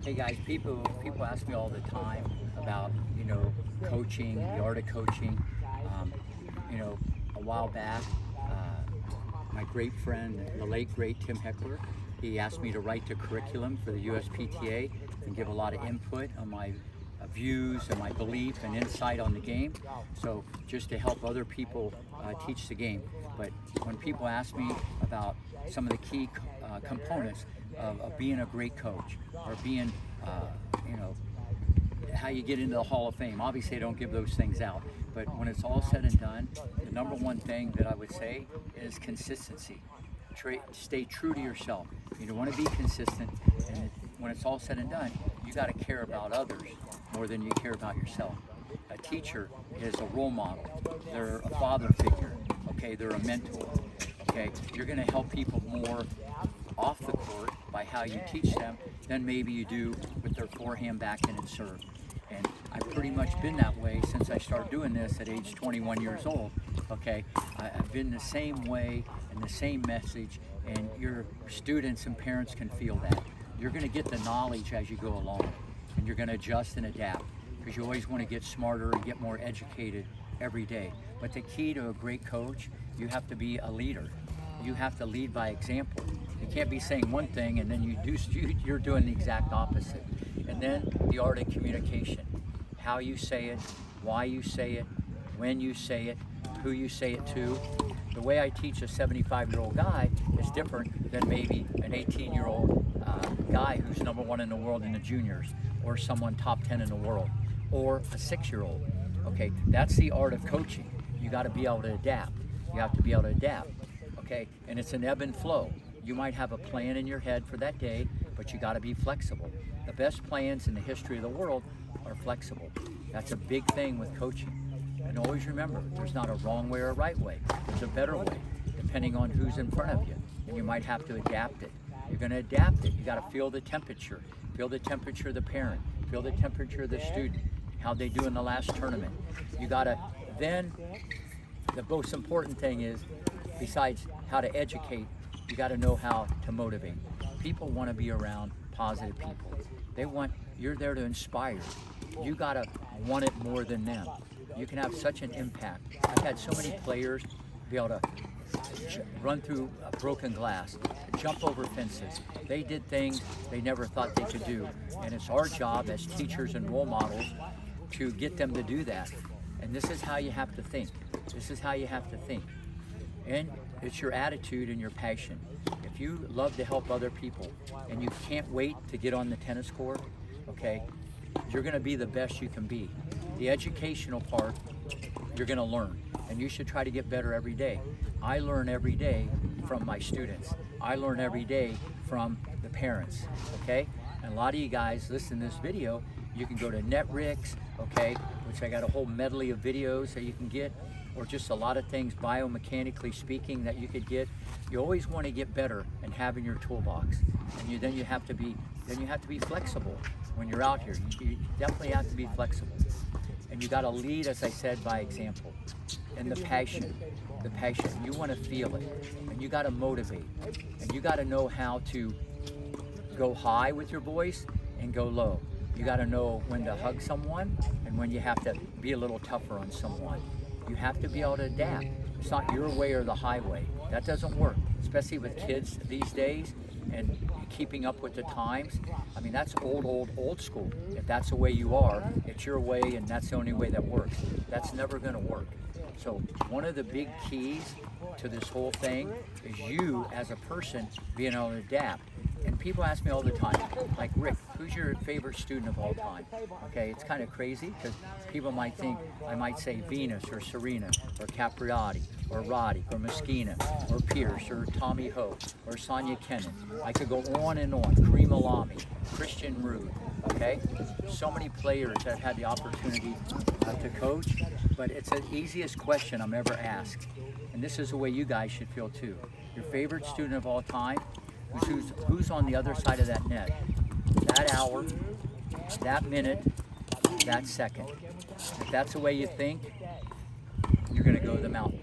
Hey guys, people ask me all the time about coaching, the art of coaching. Um, a while back, my great friend, the late great Tim Heckler, he asked me to write the curriculum for the USPTA and give a lot of input on my views and my belief and insight on the game. So just to help other people teach the game. But when people ask me about some of the key components of being a great coach or being, how you get into the Hall of Fame, obviously I don't give those things out. But when it's all said and done, the number one thing that I would say is consistency. Stay true to yourself. You want to be consistent, and when it's all said and done, you got to care about others more than you care about yourself. A teacher is a role model. They're a father figure. Okay, they're a mentor. Okay, you're going to help people more off the court by how you teach them than maybe you do with their forehand, backhand, and serve. And I've pretty much been that way since I started doing this at age 21 years old. Okay, I've been the same way and the same message, and your students and parents can feel that. You're going to get the knowledge as you go along, and you're going to adjust and adapt because you always want to get smarter and get more educated every day. But the key to a great coach, you have to be a leader. You have to lead by example. You can't be saying one thing and then you're doing the exact opposite. And then the art of communication. How you say it, why you say it, when you say it, who you say it to. The way I teach a 75-year-old guy is different than maybe an 18-year-old guy who's #1 in the world in the juniors, or someone top 10 in the world, or a 6-year-old. Okay, that's the art of coaching. You got to be able to adapt. You have to be able to adapt. Okay, and it's an ebb and flow. You might have a plan in your head for that day, but you got to be flexible. The best plans in the history of the world are flexible. That's a big thing with coaching. And always remember, there's not a wrong way or a right way. There's a better way, depending on who's in front of you. And you might have to adapt it. You're going to adapt it. You got to feel the temperature. Feel the temperature of the parent. Feel the temperature of the student. How they do in the last tournament. You got to then, the most important thing is, besides how to educate, you got to know how to motivate. People want to be around positive people. You're there to inspire. You got to want it more than them. You can have such an impact. I've had so many players be able to run through a broken glass, jump over fences. They did things they never thought they could do. And it's our job as teachers and role models to get them to do that. And this is how you have to think. This is how you have to think. And it's your attitude and your passion. If you love to help other people and you can't wait to get on the tennis court, okay, you're going to be the best you can be. The educational part, you're going to learn, and you should try to get better every day. I learn every day from my students. I learn every day from the parents, okay? And a lot of you guys listen to this video, you can go to Netrix, okay, which I got a whole medley of videos that you can get, or just a lot of things biomechanically speaking that you could get. You always want to get better and have in your toolbox. And then you have to be flexible when you're out here. You definitely have to be flexible. And you got to lead, as I said, by example. And the passion. You want to feel it. And you got to motivate. And you got to know how to go high with your voice and go low. You got to know when to hug someone and when you have to be a little tougher on someone. You have to be able to adapt. It's not your way or the highway. That doesn't work, especially with kids these days and keeping up with the times. I mean, that's old school. If that's the way you are, it's your way and that's the only way that works. That's never going to work. So one of the big keys to this whole thing is you as a person being able to adapt. And people ask me all the time, like, Rick, who's your favorite student of all time? Okay, it's kind of crazy because people might think I might say Venus or Serena or Capriati or Roddick or Moschino or Pierce or Tommy Ho or Sonia Kenin. I could go on and on. Kareem Alami, Christian Ruud, okay? So many players that I've had the opportunity to coach, but it's the easiest question I'm ever asked. And this is the way you guys should feel too. Your favorite student of all time, who's on the other side of that net, that hour, that minute, that second. If that's the way you think, you're going to go to the mountain.